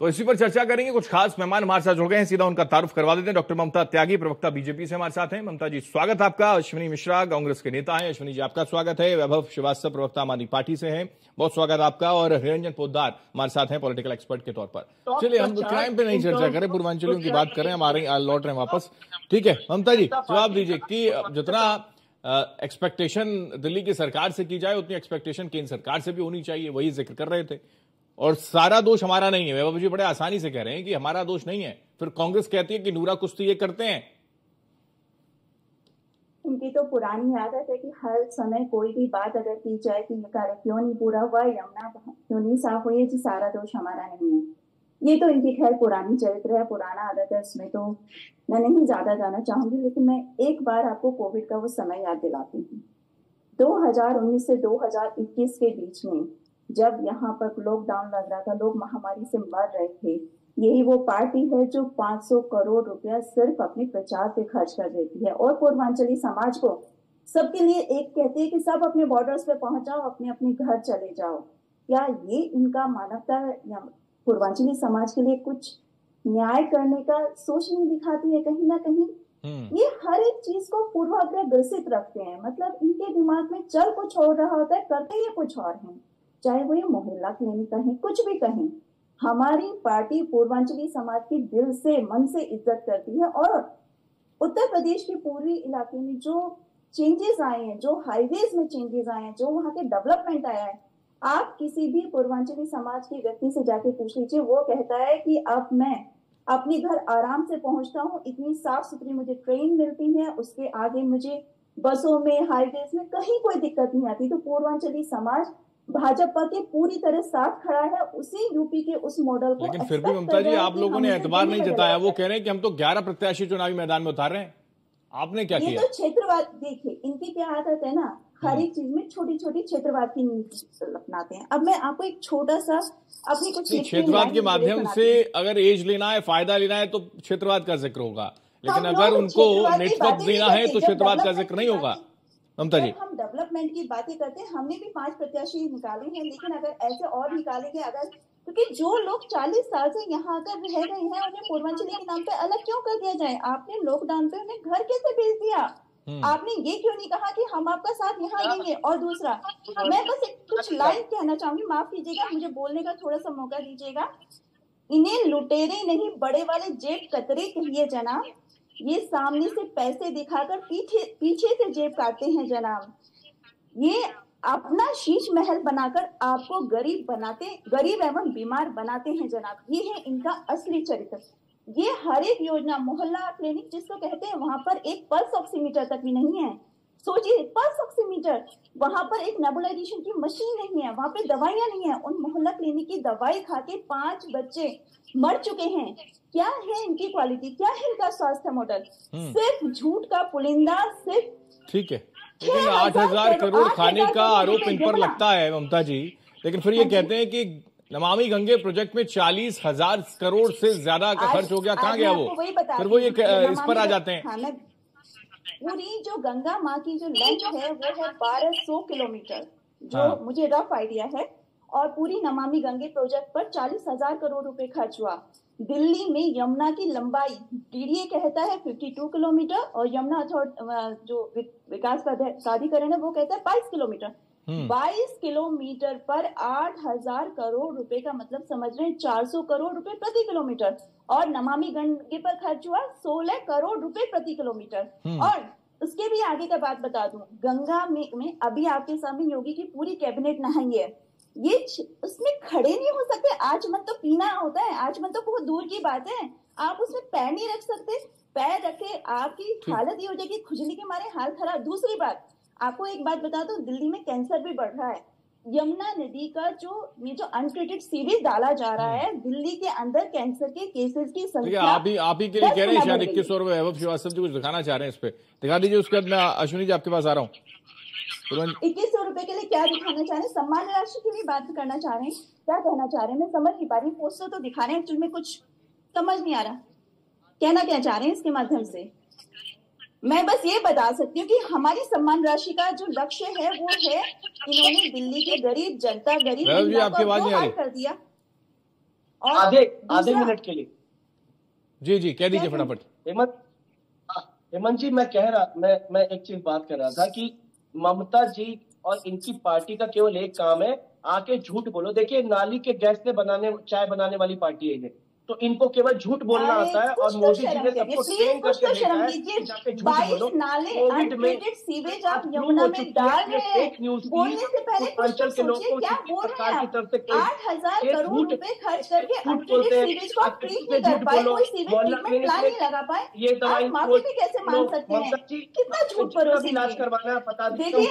तो इसी पर चर्चा करेंगे। कुछ खास मेहमान हमारे साथ जुड़ गए हैं, सीधा उनका तारुफ करवा देते हैं। डॉक्टर ममता त्यागी, प्रवक्ता बीजेपी से हमारे साथ हैं। ममता जी, स्वागत आपका। अश्विनी मिश्रा, कांग्रेस के नेता हैं। अश्विनी जी, आपका स्वागत है। वैभव श्रीवास्तव, प्रवक्ता आम आदमी पार्टी से हैं, बहुत स्वागत आपका। और निरंजन पोद्दार हमारे साथ हैं पॉलिटिकल एक्सपर्ट के तौर पर। चलिए, हम क्राइम पे नहीं चर्चा करें, पूर्वांचलियों की बात करें। हमारे लौट रहे हैं वापस, ठीक है। ममता जी, जवाब दीजिए कि जितना एक्सपेक्टेशन दिल्ली की सरकार से की जाए, उतनी एक्सपेक्टेशन केंद्र सरकार से भी होनी चाहिए, वही जिक्र कर रहे थे। और सारा दोष हमारा नहीं है, वैभव जी बड़े आसानी से कह रहे हैं कि हमारा दोष नहीं है। फिर कांग्रेस कहती है कि नूरा कुश्ती ये करते हैं। इनकी तो पुरानी आदत है कि हर समय कोई भी बात अगर की जाए कि ये कार्य क्यों नहीं पूरा हुआ, यमुना क्यों नहीं साफ हुई, जी सारा दोष हमारा नहीं है। ये तो इनकी खैर पुरानी चरित्र है, पुराना आदत है, इसमें तो मैं नहीं ज्यादा जाना चाहूंगी। लेकिन मैं एक बार आपको कोविड का वो समय याद दिलाती हूँ। 2019 से 2021 के बीच में जब यहाँ पर लॉकडाउन लग रहा था, लोग महामारी से मर रहे थे, यही वो पार्टी है जो 500 करोड़ रुपया सिर्फ अपने प्रचार पे खर्च कर देती है और पूर्वांचली समाज को सबके लिए एक कहती है कि सब अपने बॉर्डर्स पे पहुंच जाओ, अपने अपने घर चले जाओ। क्या ये इनका मानवता या पूर्वांचली समाज के लिए कुछ न्याय करने का सोच नहीं दिखाती है? कहीं ना कहीं ये हर एक चीज को पूर्वाग्रह ग्रसित रखते हैं। मतलब इनके दिमाग में चल कुछ और रहा होता है, करते ही कुछ और है। चाहे वो ये मोहल्ला क्लिनिक कहें, कुछ भी कहें, हमारी पार्टी पूर्वांचली समाज की दिल से मन से इज्जत करती है। और उत्तर प्रदेश के पूर्वी इलाके में जो चेंजेस आए हैं, जो हाईवेज में चेंजेस आए हैं, जो वहाँ के डेवलपमेंट आया है, आप किसी भी पूर्वांचली समाज के व्यक्ति से जाके पूछ लीजिए, वो कहता है कि अब मैं अपने घर आराम से पहुंचता हूँ, इतनी साफ सुथरी मुझे ट्रेन मिलती है, उसके आगे मुझे बसों में, हाईवेज में कहीं कोई दिक्कत नहीं आती। तो पूर्वांचली समाज भाजपा के पूरी तरह साथ खड़ा है, उसी यूपी के उस मॉडल को। लेकिन फिर भी ममता जी, आप लोगों ने एतबार नहीं जताया। वो कह रहे हैं कि हम तो 11 प्रत्याशी चुनावी मैदान में उतार रहे हैं, आपने क्या किया? ये तो क्षेत्रवाद, देखिए इनकी क्या आदत है ना, हर एक चीज में छोटी छोटी क्षेत्रवाद की नीति अपनाते हैं। अब मैं आपको एक छोटा सा अपनी कुछ क्षेत्रवाद के माध्यम से अगर एज लेना है, फायदा लेना है, तो क्षेत्रवाद का जिक्र होगा। लेकिन अगर उनको नेतृत्व देना है तो क्षेत्रवाद का जिक्र नहीं होगा। ममता जी, हम डेवलपमेंट की बातें करते हैं, हमने भी 5 प्रत्याशी निकाले हैं, लेकिन अगर ऐसे और निकालेंगे, अगर क्योंकि जो लोग 40 साल से यहाँ आकर रह गए हैं, उन्हें पूर्वांचली के नाम पे अलग क्यों कर दिया जाए? आपने लॉकडाउन पे उन्हें घर कैसे भेज दिया? आपने ये क्यों नहीं कहा कि हम आपका साथ यहाँ देंगे? और दूसरा, मैं बस कुछ लाइन कहना चाहूंगी, माफ कीजिएगा, मुझे बोलने का थोड़ा सा मौका दीजिएगा। इन्हें लुटेरे नहीं, बड़े वाले जेब कतरे कहिए जनाब। ये सामने से पैसे दिखाकर पीछे से जेब काटते हैं जनाब। ये अपना शीश महल बनाकर आपको गरीब एवं बीमार बनाते हैं जनाब। ये है इनका असली चरित्र। ये हर एक योजना, मोहल्ला क्लिनिक जिसको कहते हैं, वहां पर एक पल्स ऑक्सीमीटर तक भी नहीं है। सोचिए, पल्स ऑक्सीमीटर, वहां पर एक नेबुलाइजेशन की मशीन नहीं है, वहां पे दवाइयां नहीं है। उन मोहल्ला क्लिनिक की दवाई खा के 5 बच्चे मर चुके हैं। क्या है इनकी क्वालिटी, क्या है इनका स्वास्थ्य मॉडल? सिर्फ झूठ का पुलिंदा, सिर्फ। ठीक है, लेकिन 8,000 करोड़ खाने का आरोप इन पर लगता है ममता जी। लेकिन फिर ये कहते हैं कि नमामि गंगे प्रोजेक्ट में 40,000 करोड़ से ज्यादा का खर्च हो गया, कहाँ गया वो? फिर वो ये इस पर आ जाते हैं। पूरी जो गंगा माँ की जो लेंथ है वो है 1200 किलोमीटर, जो मुझे रफ आइडिया है। और पूरी नमामि गंगे प्रोजेक्ट पर 40,000 करोड़ रुपए खर्च हुआ। दिल्ली में यमुना की लंबाई डीडीए कहता है 52 किलोमीटर और यमुना जो विकास प्राधिकरण है वो कहता है 22 किलोमीटर। 22 किलोमीटर पर 8,000 करोड़ रुपए का मतलब समझ रहे हैं, 400 करोड़ रुपए प्रति किलोमीटर। और नमामि गंगे पर खर्च हुआ 16 करोड़ रुपए प्रति किलोमीटर। और उसके भी आगे का बात बता दूं, गंगा में अभी आपके सामने योगी की पूरी कैबिनेट नहाई है। ये उसमें खड़े नहीं हो सकते। आचमन तो पीना होता है, आचमन तो बहुत दूर की बात है। आप उसमें पैर नहीं रख सकते। पैर रखे आपकी हालत ये हो जाएगी, खुजली के मारे हाल खराब। दूसरी बात, आपको एक बात बता दूं, दिल्ली में कैंसर भी बढ़ रहा है। यमुना नदी का जो अनट्रीटेड सीवेज डाला जा रहा है, दिल्ली के अंदर कैंसर के केसेस की संख्या। आप ही के लिए कह रहे हैं शायद 2100 रुपए। वैभव श्रीवास्तव जी कुछ दिखाना चाह रहे हैं, इस पे दिखा दीजिए। उसके बाद मैं अश्विनी जी आपके पास आ रहा हूँ। 2100 रुपए के लिए क्या दिखाना चाह रहे हैं? सम्मान राशि की भी बात करना चाह रहे हैं, क्या कहना चाह रहे हैं? मैं समझ नहीं पा रही। पोस्टर तो दिखा रहे हैं, एक्चुअली में कुछ समझ नहीं आ रहा कहना क्या चाह रहे हैं इसके माध्यम से। मैं बस ये बता सकती हूँ कि हमारी सम्मान राशि का जो लक्ष्य है वो है, इन्होंने दिल्ली के गरीब जनता, गरीब आपकी आवाज नहीं आ रही कर दिया। और आधे मिनट के लिए। जी जी कह दीजिए फटाफट। हेमंत जी, मैं एक चीज बात कर रहा था कि ममता जी और इनकी पार्टी का केवल एक काम है, आके झूठ बोलो। देखिए, नाली के गैस से चाय बनाने वाली पार्टी है ये, तो इनको केवल झूठ बोलना आता है। और मोदी जी ने सबको ट्रेन करके भेजा है कि जाके झूठ बोलो। 22 नाले कोविड में अनट्रीटेड सीवेज आप यमुना में डाल रहे हैं। फेक न्यूज बोलने से पहले कुछ तो के लोगों सोचिए, को क्या बोल रहे हैं सरकार की आप? तरफ से 8,000 करोड़ रुपए खर्च करके अनट्रीटेड बोलते हैं। सीवेज को आप ट्रीट नहीं कर पाए, कोई सीवेज ट्रीटमेंट प्लान नहीं लगा पाए, ये दवाई आप माफी भी कैसे मांग सकते हैं? कितना झूठ परोसेंगे? इलाज करवाना है, बता देखिए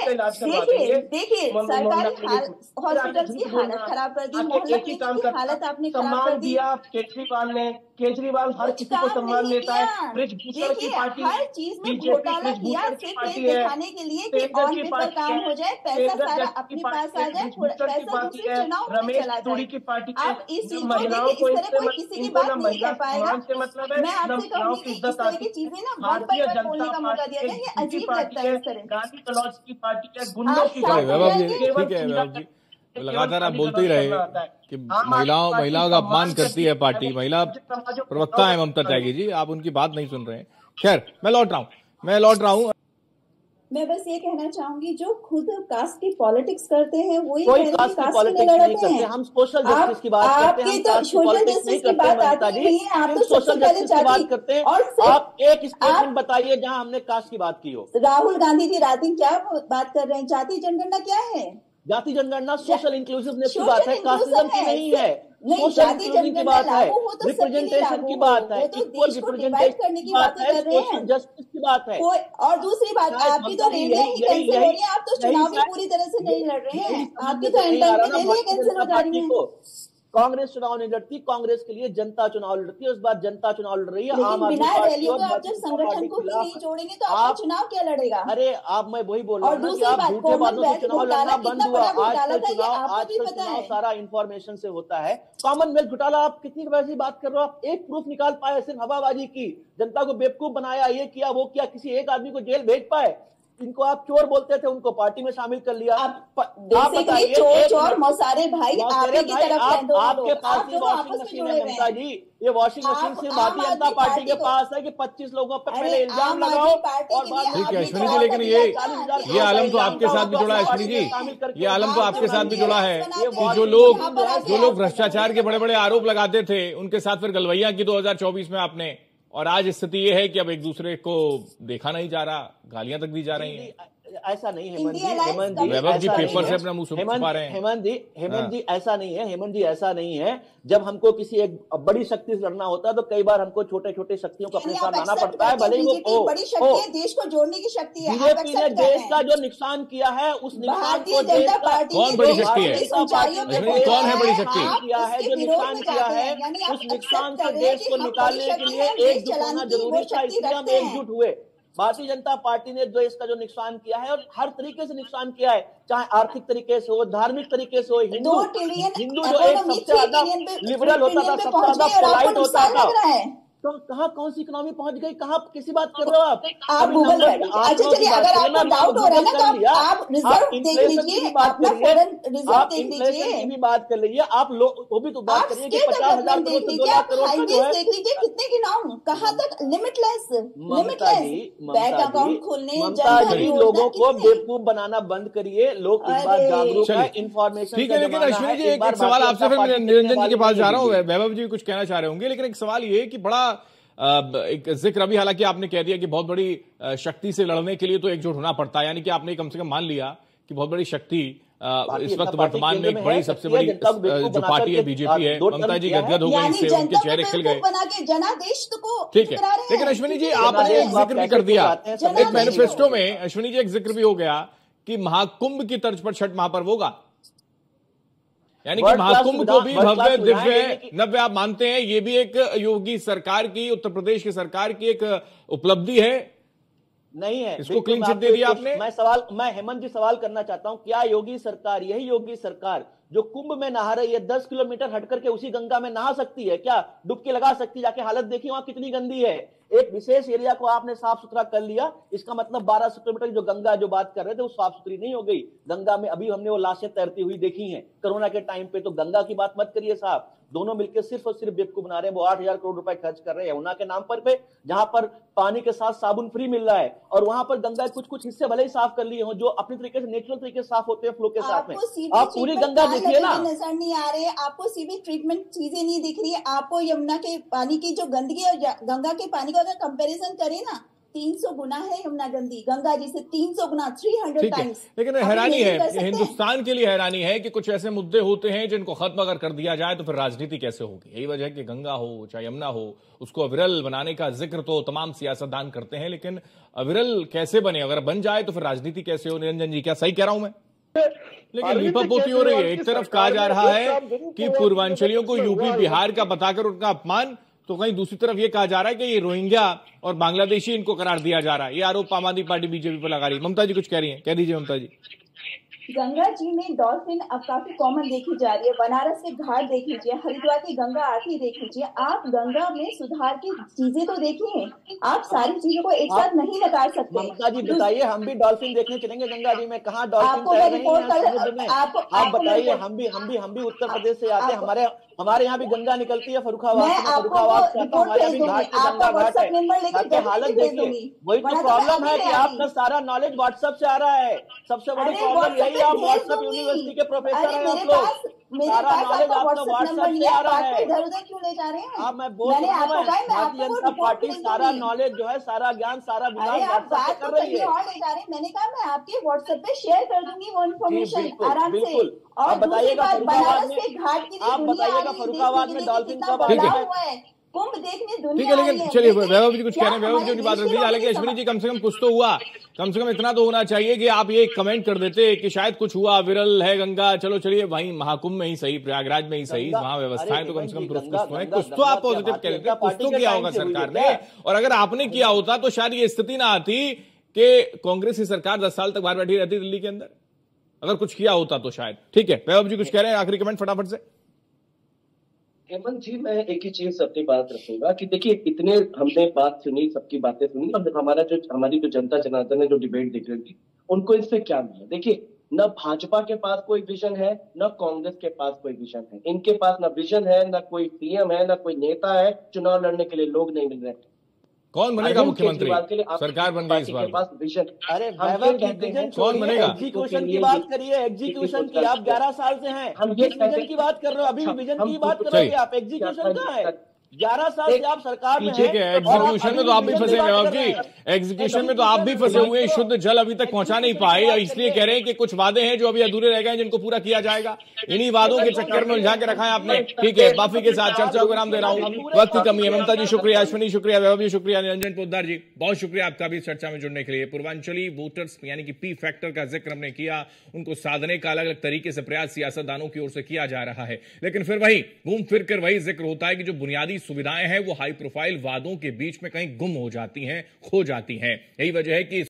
सरकारी हॉस्पिटल्स की हालत खराब कर दी, मोहल्ला क्लिनिक की हालत आपने खराब कर दी। केजरीवाल हर किसी को सम्मान देता है। ब्रिजभूषण की पार्टी, हर चीज में घोटाला किया सिर्फ पेट दिखाने के लिए कि ऑन पेपर काम हो जाए, पैसा सारा अपने पास आ जाए, पैसा दूसरे चुनाव में चला जाए। आप इस चीज को देखिए, इस तरह कोई किसी की बात नहीं कह पाएगा। मैं आपसे कहूंगी कि इस तरह की चीजें ना वन बाय वन बोलने का मौका दिया जाए, ये अजीब लगता है इस तरह। गाली गलौज की पार्टी है, गुंडों की वैभव जी ठीक है। वैभव जी लगातार आप बोलते ही रहे कि महिलाओं का अपमान करती है पार्टी। महिला प्रवक्ता है ममता त्यागी जी, आप उनकी बात नहीं सुन रहे हैं। खैर मैं लौट रहा हूँ। मैं बस ये कहना चाहूंगी, जो खुद कास्ट की पॉलिटिक्स करते हैं वही कोई कास्ट की पॉलिटिक्स नहीं करते, हम सोशल जस्टिस की बात करते हैं। आपकी तो सोशल जस्टिस की बात आती नहीं है, आप तो सोशल जस्टिस की बात करते हैं। और आप एक स्टेटमेंट बताइए जहां हमने कास्ट की बात की हो। राहुल गांधी जी रात दिन क्या बात कर रहे हैं? जाति जनगणना क्या है? जाति जनगणना सोशल इंक्लूसिवनेस की बात है, कास्टिज्म की नहीं है। जाति जनगणना की बात है, रिप्रेजेंटेशन की बात है, इक्वल रिप्रेजेंटेशन करने की बात कर रहे हैं, जस्टिस की बात है। और दूसरी बात, आपकी तो रैलियां ही कैंसिल हो रही है, आप तो चुनाव भी पूरी तरह से नहीं लड़ रहे हैं, आपकी तो एंटर में रैलियां कैंसिल हो जा रही है। कांग्रेस चुनाव नहीं लड़ती, कांग्रेस के लिए जनता चुनाव लड़ती है। उस बार जनता चुनाव लड़ रही है। लेकिन बिना रैलियों में आप जब संगठन को भी नहीं जोड़ेंगे तो आपका चुनाव क्या लड़ेगा? अरे मैं वही बोल रहा हूँ। और दूसरी बात, झूठे बातों से चुनाव लड़ना बंद हुआ। आजकल चुनाव सारा इंफॉर्मेशन से होता है। कॉमनवेल्थ घोटाला आप कितनी वैसी बात कर रहे हो? आप एक प्रूफ निकाल पाए? सिर्फ हवाबाजी की, जनता को बेवकूफ बनाया, ये किया वो किया, किसी एक आदमी को जेल भेज पाए? इनको आप चोर बोलते थे, उनको पार्टी में शामिल कर लिया। आप बताइए, चोर मौसारे भाई आपके की तरफ हैं, आपके पास ये वॉशिंग मशीन है ममता जी, ये वॉशिंग मशीन से भारतीय जनता पार्टी के पास है कि 25 लोगों पर पहले इल्जाम लगाओ और ठीक है अश्विनी जी, लेकिन ये आलम तो आपके साथ भी जुड़ा है अश्विनी जी, ये आलम तो आपके साथ भी जुड़ा है कि जो लोग भ्रष्टाचार के बड़े बड़े आरोप लगाते थे उनके साथ फिर गलवैया की 2024 में आपने, और आज स्थिति ये है कि अब एक दूसरे को देखा नहीं जा रहा, गालियां तक दी जा रही हैं। ऐसा नहीं है हेमंत जी, वैभव जी पेपर से अपना मुंह छुपा रहे हैं। हेमंत जी ऐसा नहीं है, हेमंत जी ऐसा नहीं है। जब हमको किसी एक बड़ी शक्ति से लड़ना होता है तो कई बार हमको छोटे छोटे शक्तियों को अपने साथ लाना पड़ता है, भले ही वो बड़ी शक्ति है, देश को जोड़ने की शक्ति है। बीजेपी ने देश का जो नुकसान किया है उस नुकसान को कौन बड़ी शक्ति है? कौन है बड़ी शक्ति? किया है जो नुकसान किया है उस नुकसान से देश को निकालने के लिए एकजुट होना जरूरी था, इसलिए हम एकजुट हुए। भारतीय जनता पार्टी ने देश का जो नुकसान किया है और हर तरीके से नुकसान किया है, चाहे आर्थिक तरीके से हो, धार्मिक तरीके से हो। हिंदू जो एक सबसे ज्यादा लिबरल होता था, सबसे ज्यादा पोलाइट होता था, तो कहाँ कौन सी इकोनॉमी पहुंच गई? कहाँ किसी बात कर रहे हो आप? गूगल कर, अच्छा चलिए, अगर आपको डाउट हो रहा है ना तो आप रिजर्व देख लीजिए, अपना फॉरेन रिजर्व देख लीजिए, भी बात कर लीजिए आप लोग, वो भी तो बात करिए कि 50,000 देख लीजिए, आप हाईवेज देख लीजिए, कितने गिनाऊं, कहाँ तक लिमिटलेस बैंक अकाउंट खोलने। ममता जी, लोगों को बेवकूफ बनाना बंद करिए, लोग इस बात जागरूक है, इन्फॉर्मेशन। ठीक है, लेकिन अश्विनी जी एक सवाल आपसे, फिर निरंजन जी के पास जा रहा हूँ। वैभव जी कुछ कहना चाह रहे होंगे, लेकिन एक सवाल ये कि बड़ा एक जिक्र अभी हालांकि आपने कह दिया कि बहुत बड़ी शक्ति से लड़ने के लिए तो एकजुट होना पड़ता है, यानी कि आपने कम से कम मान लिया कि बहुत बड़ी शक्ति इस वक्त वर्तमान में एक बड़ी सबसे बड़ी जो पार्टी है बीजेपी है। ममता जी गदगद हो गई, इससे उनके चेहरे खिल गए। ठीक है, लेकिन अश्विनी जी आपने एक जिक्र भी कर दिया, एक मैनिफेस्टो में अश्विनी जी एक जिक्र भी हो गया कि महाकुंभ की तर्ज पर छठ महापर्व होगा, यानी कि महाकुंभ को भी भव्य दिव्य नव्य आप मानते हैं। ये भी एक योगी सरकार की, उत्तर प्रदेश की सरकार की एक उपलब्धि है, नहीं है? इसको क्लीन चिट दे दिया आपने। मैं हेमंत जी सवाल करना चाहता हूं, क्या योगी सरकार, यही योगी सरकार जो कुंभ में नहा रही है, 10 किलोमीटर हट करके उसी गंगा में नहा सकती है क्या? डुबकी लगा सकती है? जाके हालत देखिए वहां कितनी गंदी है। एक विशेष एरिया को आपने साफ सुथरा कर लिया, इसका मतलब 1200 किलोमीटर जो गंगा जो बात कर रहे थे वो साफ सुथरी नहीं हो गई। गंगा में अभी हमने वो लाशें तैरती हुई देखी हैं कोरोना के टाइम पे, तो गंगा की बात मत करिए साहब। दोनों मिलकर सिर्फ और सिर्फ बेवकूफ बना रहे हैं। वो 8,000 करोड़ रुपए खर्च कर रहे हैं यमुना के नाम पर पे, जहां पर पानी के साथ साबुन फ्री मिल रहा है, और वहां पर गंगा कुछ हिस्से भले ही साफ कर लिए हो जो अपने तरीके से नेचुरल तरीके से साफ होते हैं फ्लो के साथ में। आप पूरी गंगा देखिए ना, नजर नहीं आ रहे, आपको सीवेज ट्रीटमेंट चीजें नहीं दिख रही है, आपको यमुना के पानी की जो गंदगी और गंगा के पानी का अगर कंपैरिजन करें ना, 300 गुना है यमुना गंगा जी से, 300 गुना, 300 टाइम्स। लेकिन हैरानी है, हिंदुस्तान के लिए हैरानी है कि कुछ ऐसे मुद्दे होते हैं जिनको खत्म अगर कर दिया जाए तो फिर राजनीति कैसे होगी। यही वजह है कि गंगा हो चाहे यमुना हो, उसको अविरल बनाने का जिक्र तो तमाम सियासतदान करते हैं, लेकिन अविरल कैसे बने, अगर बन जाए तो फिर राजनीति कैसे हो। निरंजन जी, क्या सही कह रहा हूं मैं? लेकिन लिपापोती हो रही है। एक तरफ कहा जा रहा है कि पूर्वांचलियों को यूपी बिहार का बताकर उनका अपमान, तो कहीं दूसरी तरफ ये कहा जा रहा है कि ये रोहिंग्या और बांग्लादेशी इनको करार दिया जा रहा है। ये आरोप आम आदमी पार्टी बीजेपी पर लगा रही है। ममता जी कुछ कह रही हैं, कह दीजिए ममता जी। गंगा जी में डॉल्फिन अब काफी कॉमन देखी जा रही है। बनारस के घाट देख लीजिए, हरिद्वार की गंगा आरती देख लीजिए, आप गंगा में सुधार की चीजें तो देखिए, आप सारी चीजों को एक साथ नहीं लगा सकते। ममता जी बताइए, हम भी डॉल्फिन देखने चलेंगे गंगा जी में, कहाँ डॉल्फिन आप बताइए। हम भी उत्तर प्रदेश से आते हैं, हमारे यहाँ भी गंगा निकलती है फरुखाबाद से, फरुखाबाद से आता हूँ, हमारे यहाँ भी घाट पे गंगा घाट है। आपकी हालत देखिए, वही तो प्रॉब्लम है कि आपका सारा नॉलेज व्हाट्सएप से आ रहा है। सबसे बड़ी प्रॉब्लम यही, आप व्हाट्सएप यूनिवर्सिटी के प्रोफेसर हैं आप लोग, सारा नॉलेज आपका व्हाट्सएप से आ रहा है। इधर क्यों ले जा रहे हैं? आप, मैं बोल रहा हूँ, भारतीय जनता पार्टी सारा नॉलेज जो है, सारा ज्ञान, सारा विकास व्हाट्सएप कर रही है। और ले जा रहे हैं, मैंने कहा मैं आपके व्हाट्सएप पे शेयर कर दूंगी वो इन्फॉर्मेशन आराम से। और बताइएगा फरुखाबाद में, घाट की, आप बताइएगा फरुखाबाद में डॉल्फिन कब आ रहा है? कुंभ देखने दुनिया। ठीक है, लेकिन चलिए वैभव जी कुछ कह रहे हैं, वैभव जी की बात रख दीजिए। हालांकि अश्विनी जी, कम से कम कुछ तो हुआ, कम से कम इतना तो होना चाहिए कि आप ये कमेंट कर देते कि शायद कुछ हुआ, विरल है गंगा, चलो चलिए वहीं महाकुंभ में ही सही, प्रयागराज में ही सही, वहां व्यवस्थाएं तो कम से कम कुछ तो आप पॉजिटिव कह देते, कुछ तो किया होगा सरकार ने। और अगर आपने किया होता तो शायद ये स्थिति ना आती कि कांग्रेस की सरकार 10 साल तक बाहर बैठी रहती दिल्ली के अंदर, अगर कुछ किया होता तो शायद। ठीक है, वैभव जी कुछ कह रहे हैं, आखिरी कमेंट फटाफट से। हेमंत जी, मैं एक ही चीज अपनी बात रखूंगा कि देखिए, इतने हमने बात सुनी, सबकी बातें सुनी, और हमारी जो जनता जनार्दन ने जो डिबेट देख रही थी, उनको इससे क्या मिला? देखिए, न भाजपा के पास कोई विजन है, न कांग्रेस के पास कोई विजन है। इनके पास न विजन है, न कोई सीएम है, न कोई नेता है। चुनाव लड़ने के लिए लोग नहीं मिल रहे। कौन बनेगा मुख्यमंत्री? सरकार बन गई इस बार। अरे कौन बनेगा? एग्जीक्यूशन की बात करिए, एग्जीक्यूशन की। आप 11 साल से हैं, हम ये विजन की बात कर रहे हो, अभी भी विजन की बात कर रहे हो आप, एग्जीक्यूशन कहाँ है? 11 साल से आप सरकार में हैं। ठीक है, एग्जीक्यूशन में तो आप भी फंसे हैं वैभव जी, एग्जीक्यूशन में तो आप भी फंसे हुए हैं। शुद्ध जल अभी तक पहुंचा नहीं पाए, और इसलिए कह रहे हैं कि कुछ वादे हैं जो अभी अधूरे रह गए, जिनको पूरा किया जाएगा। इन्हीं वादों के चक्कर में उलझा के रखा है आपने। ठीक है, बाफी के साथ चर्चा को विराम दे रहा हूं, वक्त की कमी है। ममता जी शुक्रिया, अश्विनी शुक्रिया, वैभव जी शुक्रिया, निरंजन पोद्दार जी बहुत शुक्रिया आपका भी चर्चा में जुड़ने के लिए। पूर्वांचली वोटर्स यानी कि पी फैक्टर का जिक्र हमने किया, उनको साधने का अलग अलग तरीके से प्रयास सियासतदानों की ओर से किया जा रहा है, लेकिन फिर वही घूम फिर कर वही जिक्र होता है कि जो बुनियादी सुविधाएं हैं वो हाई प्रोफाइल वादों के बीच में कहीं गुम हो जाती हैं, खो जाती हैं। यही वजह है कि